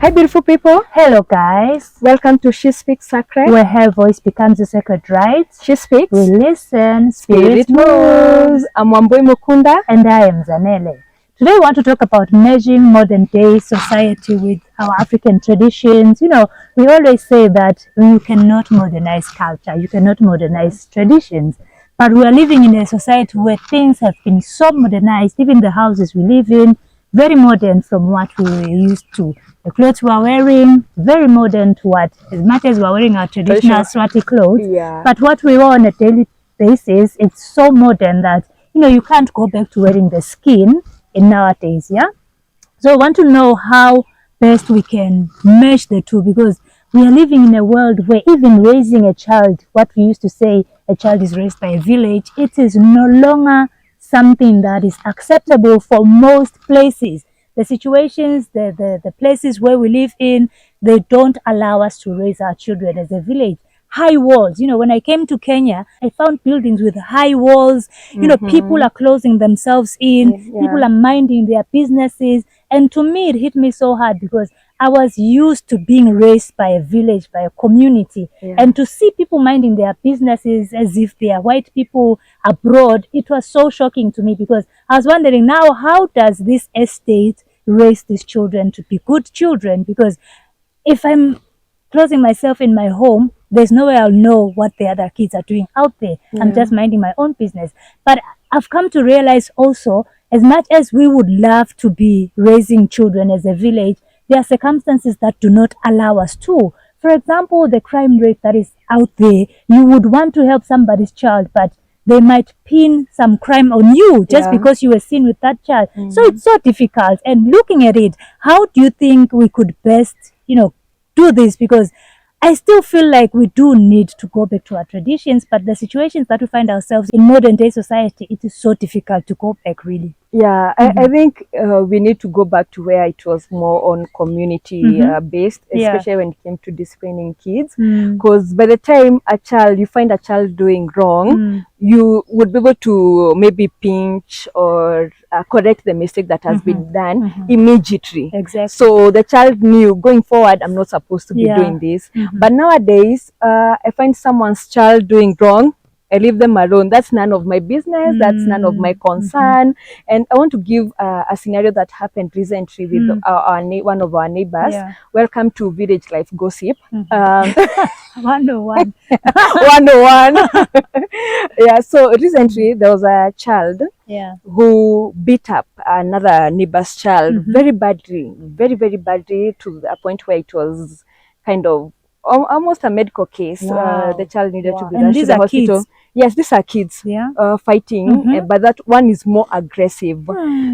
Hi, beautiful people. Hello, guys. Welcome to She Speaks Sacred, where her voice becomes a sacred right. She Speaks. We listen. Spirit moves. I'm Wambui Mukunda. And I am Zanele. Today, we want to talk about merging modern day society with our African traditions. You know, we always say that you cannot modernize culture, you cannot modernize traditions. But we are living in a society where things have been so modernized, even the houses we live in, very modern from what we were used to. The clothes we are wearing, very modern to what, as much as we are wearing our traditional Swati clothes, but what we wear on a daily basis, it's so modern that, you know, you can't go back to wearing the skin in nowadays, yeah? So I want to know how best we can merge the two, because we are living in a world where even raising a child, what we used to say, a child is raised by a village, it is no longer something that is acceptable for most places. The situations, the places where we live in, they don't allow us to raise our children as a village. High walls, you know, when I came to Kenya, I found buildings with high walls, you know, people are closing themselves in, people are minding their businesses. And to me, it hit me so hard because I was used to being raised by a village, by a community. And to see people minding their businesses as if they are white people abroad, it was so shocking to me, because I was wondering now, how does this estate raise these children to be good children? Because if I'm closing myself in my home, there's no way I'll know what the other kids are doing out there. I'm just minding my own business. But I've come to realize also, as much as we would love to be raising children as a village, there are circumstances that do not allow us to. For example, the crime rate that is out there, you would want to help somebody's child, but they might pin some crime on you just because you were seen with that child. So it's so difficult. And looking at it, how do you think we could best, you know, do this? Because I still feel like we do need to go back to our traditions, but the situations that we find ourselves in modern day society, it is so difficult to go back, really. Yeah, I think we need to go back to where it was more on community based, especially when it came to disciplining kids. Because by the time you find a child doing wrong, you would be able to maybe pinch or correct the mistake that has been done immediately. Exactly. So the child knew going forward, I'm not supposed to be doing this. But nowadays, I find someone's child doing wrong, I leave them alone. That's none of my business. That's none of my concern. And I want to give a scenario that happened recently with one of our neighbors. Welcome to Village Life Gossip. 101. 101. Yeah, so recently there was a child who beat up another neighbor's child very badly, very, very badly, to the point where it was kind of almost a medical case. The child needed to be rushed to the hospital. Kids? Yes, these are kids fighting, but that one is more aggressive.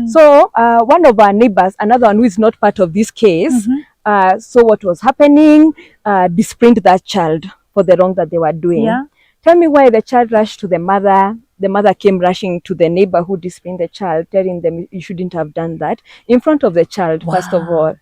So one of our neighbors, another one who is not part of this case, saw what was happening, disciplined that child for the wrong that they were doing. Tell me why the child rushed to the mother. The mother came rushing to the neighbor who disciplined the child, telling them you shouldn't have done that in front of the child, first of all,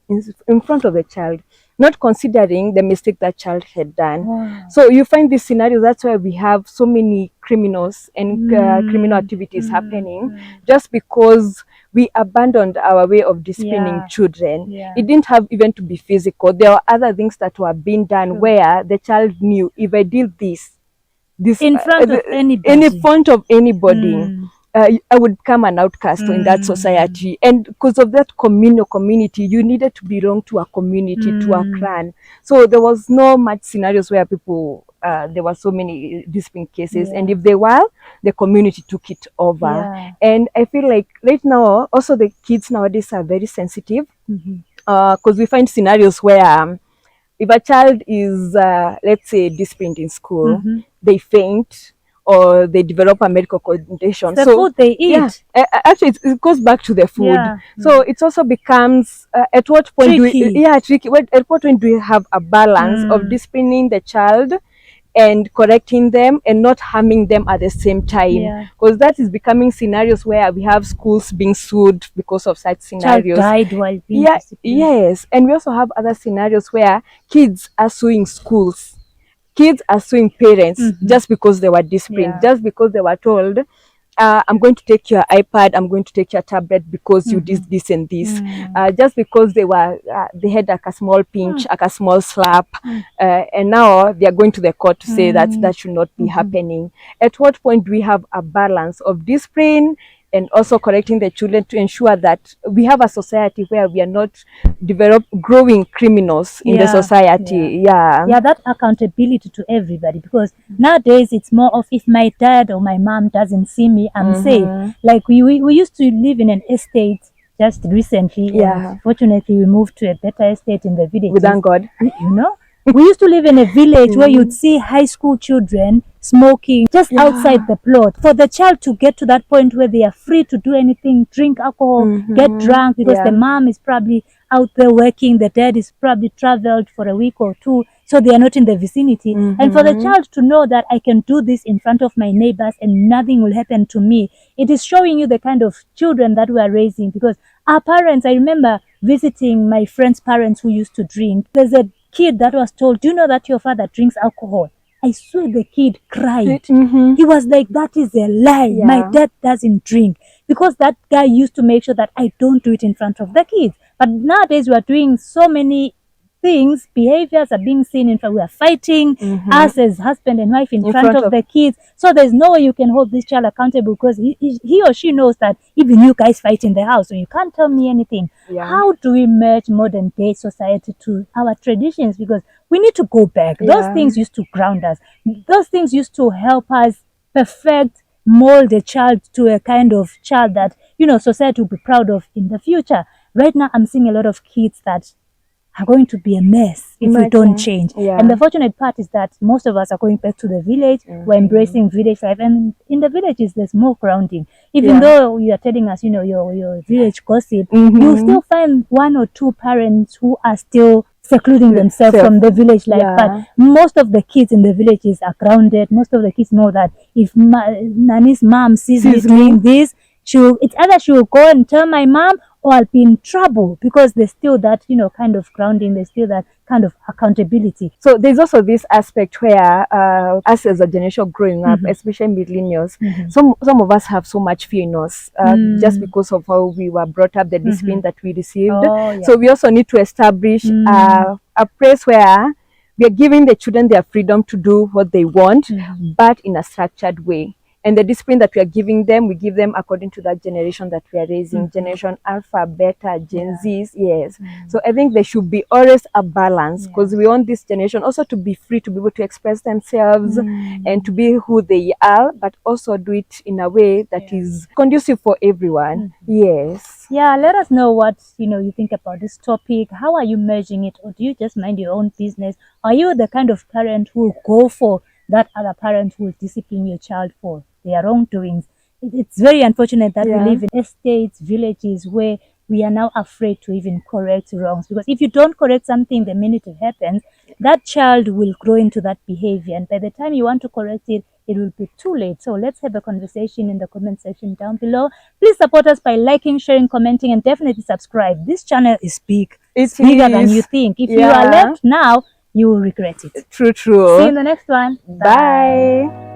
in front of the child, not considering the mistake that child had done. So you find this scenario, that's why we have so many criminals and criminal activities happening, just because we abandoned our way of disciplining children. It didn't have even to be physical. There were other things that were being done where the child knew, if I did this in front of anybody, in front of anybody, I would become an outcast in that society. And because of that community, you needed to belong to a community, to a clan. So there was no much scenarios where people, there were so many discipline cases. And if they were, the community took it over. And I feel like right now, also the kids nowadays are very sensitive, because we find scenarios where if a child is, let's say, disciplined in school, they faint or they develop a medical condition. The food they eat. Actually, it goes back to the food. So it also becomes, at what point tricky. Tricky. At what point do we have a balance of disciplining the child and correcting them and not harming them at the same time? Because that is becoming scenarios where we have schools being sued because of such scenarios. Child died while being disciplined. Yes, and we also have other scenarios where kids are suing schools. Kids are suing parents just because they were disciplined, just because they were told I'm going to take your iPad, I'm going to take your tablet because you did this and this. Just because they had like a small pinch, like a small slap, and now they are going to the court to say that should not be happening. At what point do we have a balance of discipline and also correcting the children to ensure that we have a society where we are not growing criminals in the society? Yeah, that accountability to everybody, because nowadays it's more of, if my dad or my mom doesn't see me, I'm safe. Like we used to live in an estate just recently. And fortunately, we moved to a better estate in the village. Thank God. You know, we used to live in a village where you'd see high school children smoking just outside the plot. For the child to get to that point where they are free to do anything, drink alcohol, get drunk, because the mom is probably out there working, the dad is probably traveled for a week or two, so they are not in the vicinity. And for the child to know that I can do this in front of my neighbors and nothing will happen to me, it is showing you the kind of children that we are raising. Because our parents, I remember visiting my friend's parents who used to drink. There's a kid that was told, do you know that your father drinks alcohol? I saw the kid cried. He was like, that is a lie. My dad doesn't drink. Because that guy used to make sure that I don't do it in front of the kids. But nowadays we are doing so many things, behaviors are being seen in front. We are fighting us as husband and wife in front of the kids. So there's no way you can hold this child accountable, because he or she knows that even you guys fight in the house, so you can't tell me anything. How do we merge modern day society to our traditions? Because we need to go back. Those things used to ground us. Those things used to help us perfect, mold the child to a kind of child that, you know, society will be proud of in the future. Right now, I'm seeing a lot of kids that are going to be a mess if we don't change. And the fortunate part is that most of us are going back to the village. We're embracing village life, and in the villages there's more grounding. Even though you are telling us, you know, your village gossip, you still find one or two parents who are still secluding themselves from the village life. But most of the kids in the villages are grounded. Most of the kids know that if Nani's mom sees me doing this, it's either she will go and tell my mom, or I'll be in trouble, because there's still that, you know, kind of grounding, there's still that kind of accountability. So there's also this aspect where us as a generation growing up, especially millennials, some of us have so much fear in us just because of how we were brought up, the discipline that we received. So we also need to establish a place where we are giving the children their freedom to do what they want, but in a structured way. And the discipline that we are giving them, we give them according to that generation that we are raising, Generation Alpha, Beta, Gen Zs, So I think there should be always a balance, because we want this generation also to be free, to be able to express themselves and to be who they are, but also do it in a way that is conducive for everyone. Yeah, let us know what, you know, you think about this topic. How are you merging it? Or do you just mind your own business? Are you the kind of parent who will go for that other parent who will discipline your child for their wrongdoings? It's very unfortunate that we live in estates, villages, where we are now afraid to even correct wrongs, because if you don't correct something the minute it happens, that child will grow into that behavior, and by the time you want to correct it, it will be too late. So let's have a conversation in the comment section down below. Please support us by liking, sharing, commenting, and definitely subscribe. This channel is big. It's bigger than you think. If you are left now, you will regret it. True. See you in the next one. Bye.